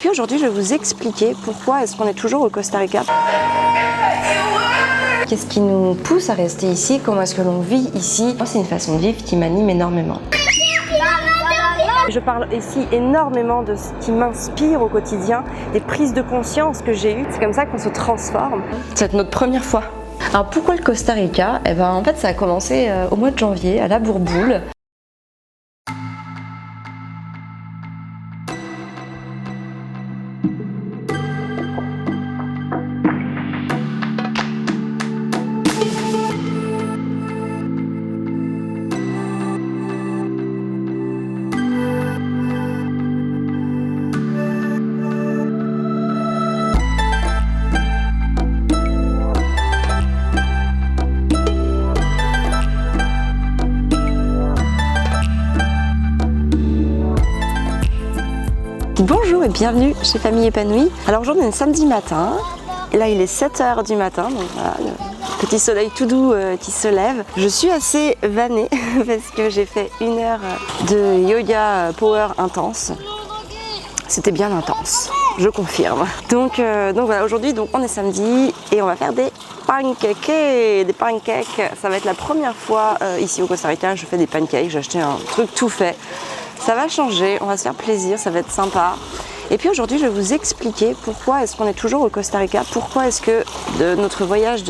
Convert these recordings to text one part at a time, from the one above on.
puis aujourd'hui, je vais vous expliquer pourquoi est-ce qu'on est toujours au Costa Rica. Qu'est-ce qui nous pousse à rester ici? Comment est-ce que l'on vit ici? Moi, c'est une façon de vivre qui m'anime énormément. Je parle ici énormément de ce qui m'inspire au quotidien, des prises de conscience que j'ai eues. C'est comme ça qu'on se transforme. C'est notre première fois. Alors pourquoi le Costa Rica? Eh ben, en fait, ça a commencé au mois de janvier à la Bourboule. Bonjour et bienvenue chez Famille Épanouie. Alors aujourd'hui on est samedi matin, et là il est 7h du matin, donc voilà, le petit soleil tout doux qui se lève. Je suis assez vannée parce que j'ai fait 1 heure de yoga power intense. C'était bien intense, je confirme. Donc voilà, aujourd'hui on est samedi et on va faire des pancakes. Des pancakes, ça va être la première fois ici au Costa Rica, je fais des pancakes, j'ai acheté un truc tout fait. Ça va changer, on va se faire plaisir, ça va être sympa. Et puis aujourd'hui, je vais vous expliquer pourquoi est-ce qu'on est toujours au Costa Rica, pourquoi est-ce que notre voyage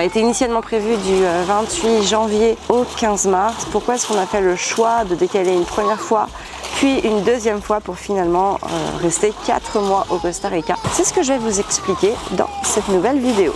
était initialement prévu du 28 janvier au 15 mars, pourquoi est-ce qu'on a fait le choix de décaler une première fois, puis une deuxième fois pour finalement rester 4 mois au Costa Rica. C'est ce que je vais vous expliquer dans cette nouvelle vidéo.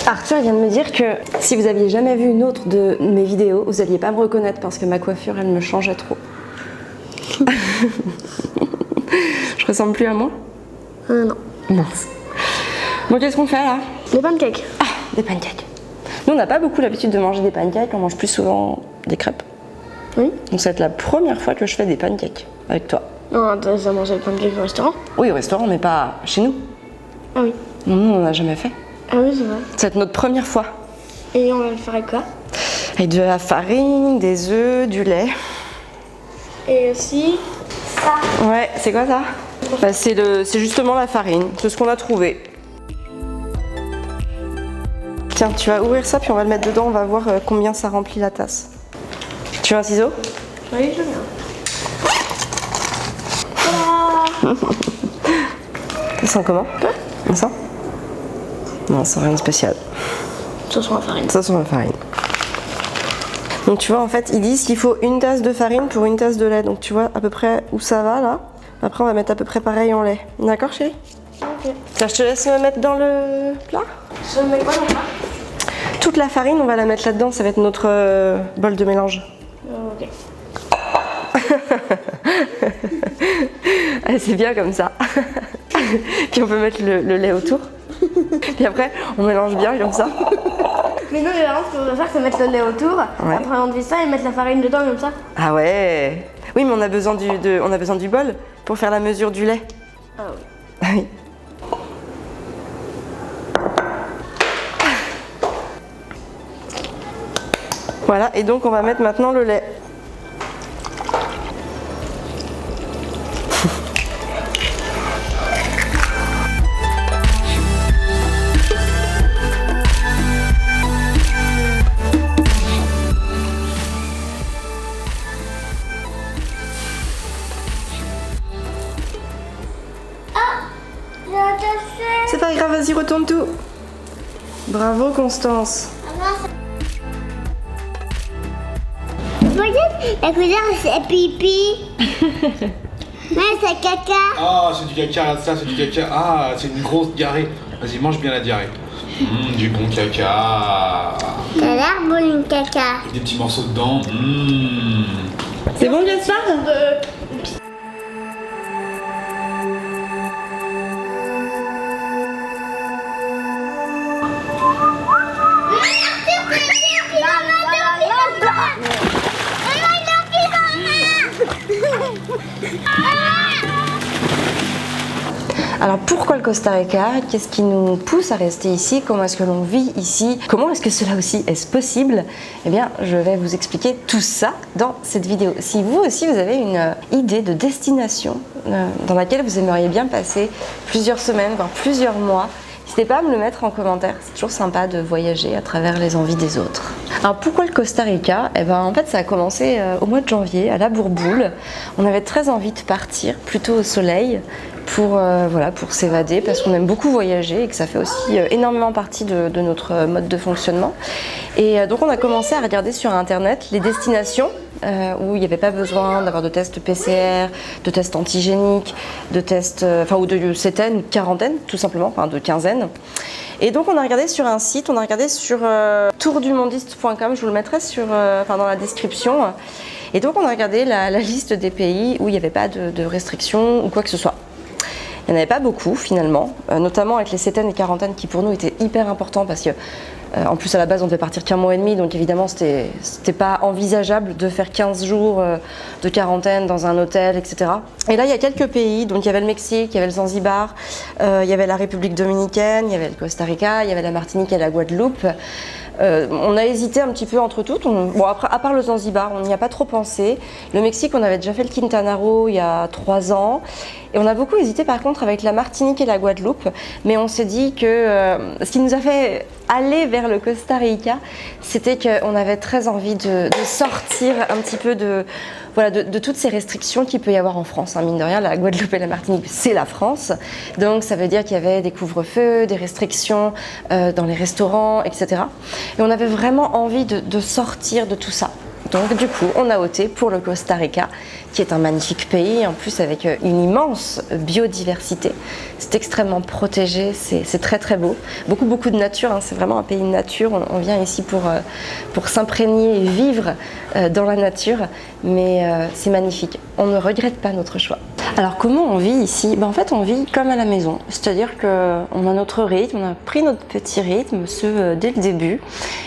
Arthur vient de me dire que si vous aviez jamais vu une autre de mes vidéos, vous n'alliez pas me reconnaître parce que ma coiffure, elle me changeait trop. Je ressemble plus à moi? Non. Mince. Bon, qu'est-ce qu'on fait là? Des pancakes. Ah, des pancakes. Nous, on n'a pas beaucoup l'habitude de manger des pancakes, on mange plus souvent des crêpes. Oui. Donc ça va être la première fois que je fais des pancakes avec toi. Non, t'as déjà mangé des pancakes au restaurant? Oui, au restaurant, mais pas chez nous. Ah oui. Non, nous, on n'a jamais fait. Ah oui, c'est vrai. Ça va être notre première fois. Et on va le faire avec quoi? Avec de la farine, des œufs, du lait. Et aussi, ça. Ouais, c'est quoi ça? Bah, c'est justement la farine, c'est ce qu'on a trouvé. Tiens, tu vas ouvrir ça puis on va le mettre dedans, on va voir combien ça remplit la tasse. Tu veux un ciseau? Oui, je viens. Ça sent comment? Ça sent? Non, c'est rien de spécial. Ça sent la farine. Ça sent la farine. Donc tu vois, en fait, ils disent qu'il faut 1 tasse de farine pour 1 tasse de lait. Donc tu vois à peu près où ça va là. Après, on va mettre à peu près pareil en lait. D'accord, chérie? Ok. Tiens, je te laisse me mettre dans le plat. Je mets quoi dans le plat? Toute la farine, on va la mettre là-dedans. Ça va être notre bol de mélange. Ok. Allez, c'est bien comme ça. Puis on peut mettre le lait autour. Puis après, on mélange bien comme ça. Mais non, mais vraiment, ce qu'on va faire, c'est mettre le lait autour. Ouais. Après, on devise ça et mettre la farine dedans comme ça. Ah ouais. Oui, mais on a besoin du bol pour faire la mesure du lait. Ah oui. Ah oui. Voilà, et donc on va mettre maintenant le lait. C'est pas grave, vas-y, retourne tout. Bravo, Constance. Regarde, la couleur c'est pipi. Mais c'est caca. Ah, c'est du caca, regarde ça, c'est du caca. Ah, c'est une grosse diarrhée. Vas-y, mange bien la diarrhée. Du bon caca. T'as l'air bon une caca. Avec des petits morceaux dedans. C'est bon, Gaspard? Alors pourquoi le Costa Rica? Qu'est-ce qui nous pousse à rester ici? Comment est-ce que l'on vit ici? Comment est-ce que cela aussi est possible? Eh bien, je vais vous expliquer tout ça dans cette vidéo. Si vous aussi vous avez une idée de destination dans laquelle vous aimeriez bien passer plusieurs semaines, voire plusieurs mois, n'hésitez pas à me le mettre en commentaire. C'est toujours sympa de voyager à travers les envies des autres. Alors pourquoi le Costa Rica? Eh ben en fait ça a commencé au mois de janvier à la Bourboule. On avait très envie de partir plutôt au soleil pour s'évader parce qu'on aime beaucoup voyager et que ça fait aussi énormément partie de notre mode de fonctionnement. Et donc on a commencé à regarder sur internet les destinations où il n'y avait pas besoin d'avoir de tests PCR, de tests antigéniques, de tests, ou de une quarantaine tout simplement, de quinzaine. Et donc on a regardé sur un site, on a regardé sur tourdumondiste.com, je vous le mettrai dans la description. Et donc on a regardé la liste des pays où il n'y avait pas de restrictions ou quoi que ce soit. Il n'y en avait pas beaucoup finalement, notamment avec les septaines et quarantaines qui pour nous étaient hyper importants parce que en plus à la base on devait partir qu'un mois et demi, donc évidemment c'était pas envisageable de faire 15 jours de quarantaine dans un hôtel, etc. Et là il y a quelques pays, donc il y avait le Mexique, il y avait le Zanzibar, il y avait la République dominicaine, il y avait le Costa Rica, il y avait la Martinique et la Guadeloupe. On a hésité un petit peu entre toutes. Après, à part le Zanzibar, on n'y a pas trop pensé. Le Mexique, on avait déjà fait le Quintana Roo il y a 3 ans. Et on a beaucoup hésité par contre avec la Martinique et la Guadeloupe. Mais on s'est dit que ce qui nous a fait aller vers le Costa Rica, c'était qu'on avait très envie de sortir un petit peu de toutes ces restrictions qu'il peut y avoir en France. Mine de rien, la Guadeloupe et la Martinique, c'est la France. Donc ça veut dire qu'il y avait des couvre-feux, des restrictions dans les restaurants, etc. Et on avait vraiment envie de sortir de tout ça. Donc du coup, on a opté pour le Costa Rica, qui est un magnifique pays, en plus avec une immense biodiversité. C'est extrêmement protégé, c'est très très beau. Beaucoup de nature, c'est vraiment un pays de nature. On vient ici pour s'imprégner et vivre dans la nature, mais c'est magnifique. On ne regrette pas notre choix. Alors comment on vit ici? En fait on vit comme à la maison, c'est-à-dire qu'on a notre rythme, on a pris notre petit rythme dès le début,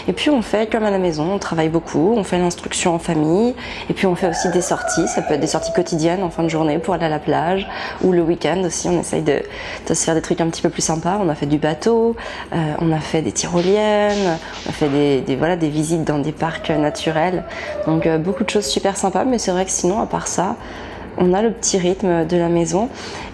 et puis on fait comme à la maison, on travaille beaucoup, on fait l'instruction en famille, et puis on fait aussi des sorties, ça peut être des sorties quotidiennes en fin de journée pour aller à la plage, ou le week-end aussi, on essaye de se faire des trucs un petit peu plus sympas. On a fait du bateau, on a fait des tyroliennes, on a fait des visites dans des parcs naturels, donc beaucoup de choses super sympas, mais c'est vrai que sinon à part ça, on a le petit rythme de la maison.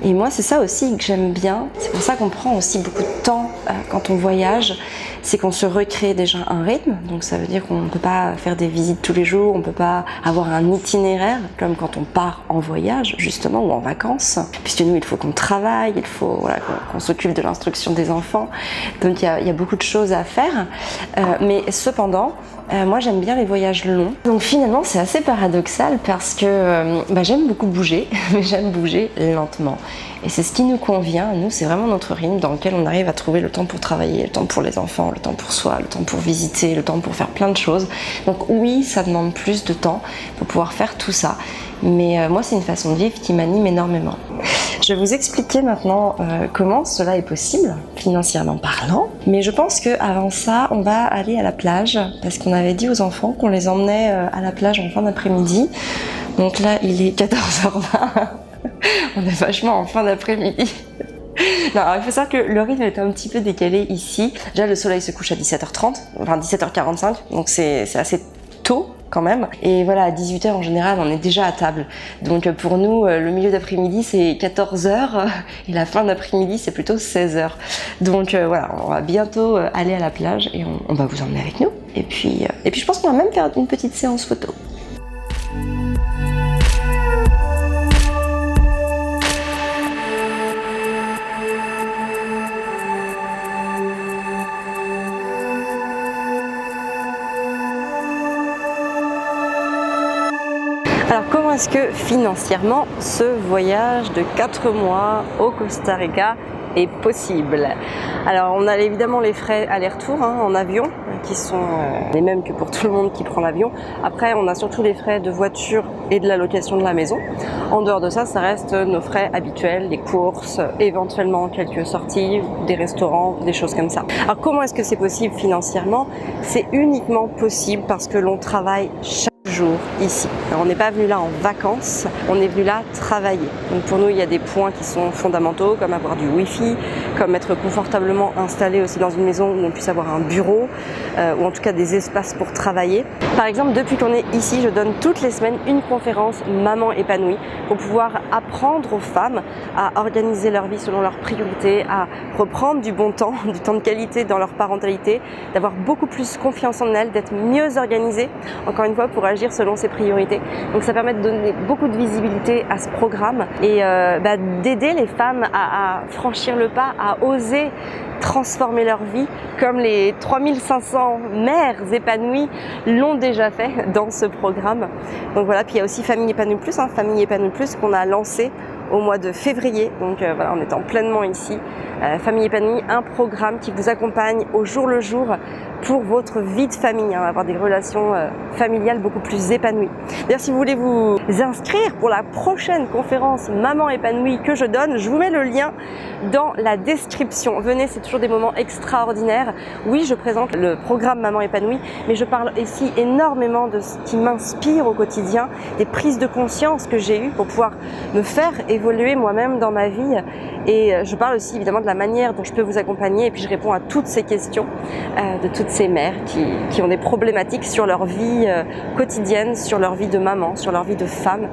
Et moi, c'est ça aussi que j'aime bien. C'est pour ça qu'on prend aussi beaucoup de temps quand on voyage. C'est qu'on se recrée déjà un rythme. Donc ça veut dire qu'on ne peut pas faire des visites tous les jours, on ne peut pas avoir un itinéraire comme quand on part en voyage, justement, ou en vacances. Puisque nous, il faut qu'on travaille, il faut qu'on s'occupe de l'instruction des enfants. Donc il y a beaucoup de choses à faire. Mais cependant, moi j'aime bien les voyages longs. Donc finalement c'est assez paradoxal parce que j'aime beaucoup bouger, mais j'aime bouger lentement. Et c'est ce qui nous convient. Nous, c'est vraiment notre rythme dans lequel on arrive à trouver le temps pour travailler, le temps pour les enfants, le temps pour soi, le temps pour visiter, le temps pour faire plein de choses. Donc oui, ça demande plus de temps pour pouvoir faire tout ça. Mais moi, c'est une façon de vivre qui m'anime énormément. Je vais vous expliquer maintenant comment cela est possible, financièrement parlant. Mais je pense qu'avant ça, on va aller à la plage, parce qu'on avait dit aux enfants qu'on les emmenait à la plage en fin d'après-midi. Donc là, il est 14h20. On est vachement en fin d'après-midi. Non, alors il faut savoir que le rythme est un petit peu décalé ici. Déjà, le soleil se couche à 17h30, enfin 17h45, donc c'est assez tôt quand même. Et voilà, à 18h en général, on est déjà à table. Donc pour nous, le milieu d'après-midi, c'est 14h et la fin d'après-midi, c'est plutôt 16h. Donc voilà, on va bientôt aller à la plage et on va vous emmener avec nous. Et puis je pense qu'on va même faire une petite séance photo. Alors comment est-ce que financièrement ce voyage de 4 mois au Costa Rica est possible? Alors on a évidemment les frais aller-retour en avion qui sont les mêmes que pour tout le monde qui prend l'avion. Après on a surtout les frais de voiture et de la location de la maison. En dehors de ça, ça reste nos frais habituels, les courses, éventuellement quelques sorties, des restaurants, des choses comme ça. Alors comment est-ce que c'est possible financièrement? C'est uniquement possible parce que l'on travaille chaque jour ici. Alors, on n'est pas venu là en vacances, on est venu là travailler. Donc pour nous, il y a des points qui sont fondamentaux, comme avoir du Wi-Fi, comme être confortablement installé aussi dans une maison où on puisse avoir un bureau, ou en tout cas des espaces pour travailler. Par exemple, depuis qu'on est ici, je donne toutes les semaines une conférence Maman épanouie pour pouvoir apprendre aux femmes à organiser leur vie selon leurs priorités, à reprendre du bon temps, du temps de qualité dans leur parentalité, d'avoir beaucoup plus confiance en elles, d'être mieux organisées, encore une fois, pour agir selon ses priorités. Donc ça permet de donner beaucoup de visibilité à ce programme et d'aider les femmes à franchir le pas, à oser transformer leur vie comme les 3500 mères épanouies l'ont déjà fait dans ce programme. Donc voilà, puis il y a aussi Famille épanouie plus, Famille épanouie plus qu'on a lancé au mois de février, donc voilà, en étant pleinement ici. Famille épanouie, un programme qui vous accompagne au jour le jour pour votre vie de famille, avoir des relations familiales beaucoup plus épanouies. D'ailleurs, si vous voulez vous inscrire pour la prochaine conférence Maman épanouie que je donne, je vous mets le lien dans la description. Venez, c'est toujours des moments extraordinaires. Oui, je présente le programme Maman épanouie, mais je parle ici énormément de ce qui m'inspire au quotidien, des prises de conscience que j'ai eues pour pouvoir me faire évoluer moi-même dans ma vie. Et je parle aussi évidemment de la manière dont je peux vous accompagner et puis je réponds à toutes ces questions de toutes ces mères qui ont des problématiques sur leur vie quotidienne, sur leur vie de maman, sur leur vie de femme.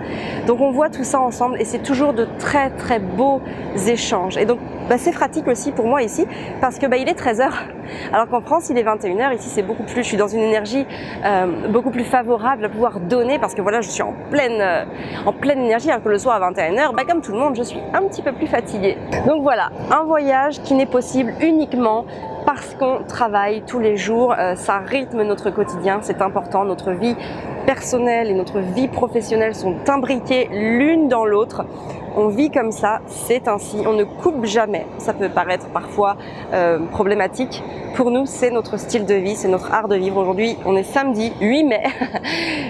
Donc on voit tout ça ensemble et c'est toujours de très très beaux échanges. Et donc c'est pratique aussi pour moi ici parce que il est 13h alors qu'en France il est 21h. Ici c'est beaucoup plus, je suis dans une énergie beaucoup plus favorable à pouvoir donner parce que voilà, je suis en pleine énergie alors que le soir à 21h, comme tout le monde, je suis un petit peu plus fatiguée. Donc voilà, un voyage qui n'est possible uniquement parce qu'on travaille tous les jours, ça rythme notre quotidien, c'est important, notre vie personnelle et notre vie professionnelle sont imbriquées l'une dans l'autre. On vit comme ça, c'est ainsi, on ne coupe jamais. Ça peut paraître parfois problématique. Pour nous, c'est notre style de vie, c'est notre art de vivre. Aujourd'hui, on est samedi 8 mai.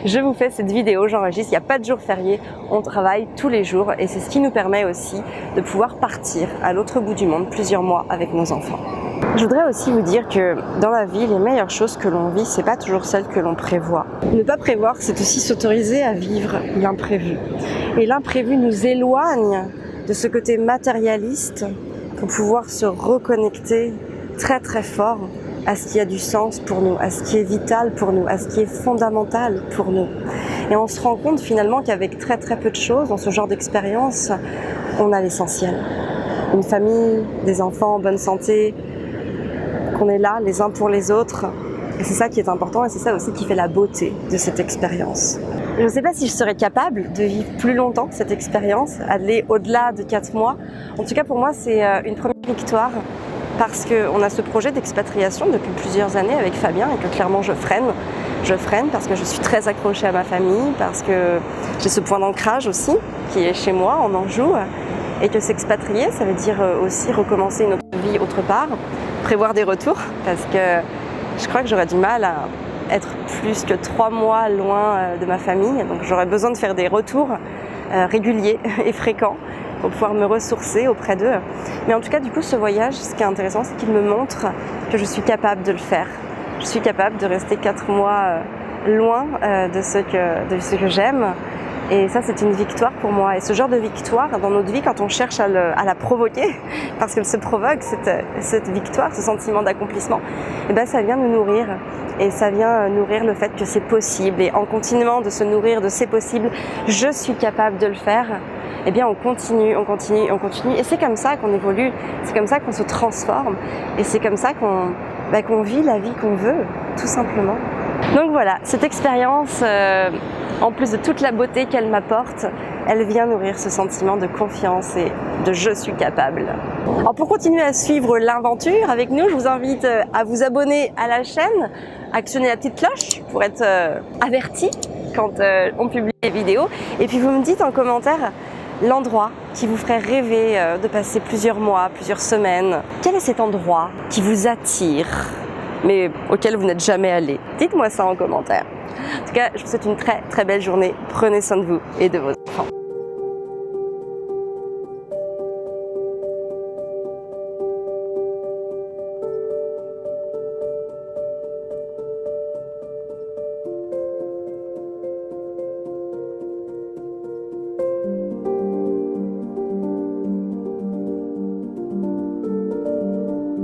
Je vous fais cette vidéo, j'enregistre, il n'y a pas de jour férié. On travaille tous les jours et c'est ce qui nous permet aussi de pouvoir partir à l'autre bout du monde plusieurs mois avec nos enfants. Je voudrais aussi vous dire que dans la vie, les meilleures choses que l'on vit, c'est pas toujours celles que l'on prévoit. Ne pas prévoir, c'est aussi s'autoriser à vivre l'imprévu. Et l'imprévu nous éloigne de ce côté matérialiste pour pouvoir se reconnecter très très fort à ce qui a du sens pour nous, à ce qui est vital pour nous, à ce qui est fondamental pour nous. Et on se rend compte finalement qu'avec très très peu de choses, dans ce genre d'expérience, on a l'essentiel. Une famille, des enfants en bonne santé, qu'on est là les uns pour les autres. Et c'est ça qui est important et c'est ça aussi qui fait la beauté de cette expérience. Je ne sais pas si je serais capable de vivre plus longtemps cette expérience, aller au-delà de 4 mois. En tout cas pour moi c'est une première victoire parce qu'on a ce projet d'expatriation depuis plusieurs années avec Fabien et que clairement je freine. Je freine parce que je suis très accrochée à ma famille, parce que j'ai ce point d'ancrage aussi qui est chez moi en Anjou et que s'expatrier ça veut dire aussi recommencer une autre vie autre part, prévoir des retours parce que je crois que j'aurais du mal à être plus que 3 mois loin de ma famille. Donc j'aurais besoin de faire des retours réguliers et fréquents pour pouvoir me ressourcer auprès d'eux. Mais en tout cas, du coup, ce voyage, ce qui est intéressant, c'est qu'il me montre que je suis capable de le faire. Je suis capable de rester 4 mois loin de ce que j'aime. Et ça, c'est une victoire pour moi. Et ce genre de victoire, dans notre vie, quand on cherche à la provoquer, parce qu'elle se provoque, cette victoire, ce sentiment d'accomplissement, et ça vient nous nourrir. Et ça vient nourrir le fait que c'est possible. Et en continuant de se nourrir de c'est possible, je suis capable de le faire, on continue, on continue, on continue. Et c'est comme ça qu'on évolue, c'est comme ça qu'on se transforme. Et c'est comme ça qu'on vit la vie qu'on veut, tout simplement. Donc voilà, cette expérience, en plus de toute la beauté qu'elle m'apporte, elle vient nourrir ce sentiment de confiance et de je suis capable. Alors pour continuer à suivre l'aventure avec nous, je vous invite à vous abonner à la chaîne, actionner la petite cloche pour être averti quand on publie les vidéos. Et puis vous me dites en commentaire l'endroit qui vous ferait rêver de passer plusieurs mois, plusieurs semaines. Quel est cet endroit qui vous attire mais auquel vous n'êtes jamais allé? Dites-moi ça en commentaire. En tout cas, je vous souhaite une très très belle journée. Prenez soin de vous et de vos enfants.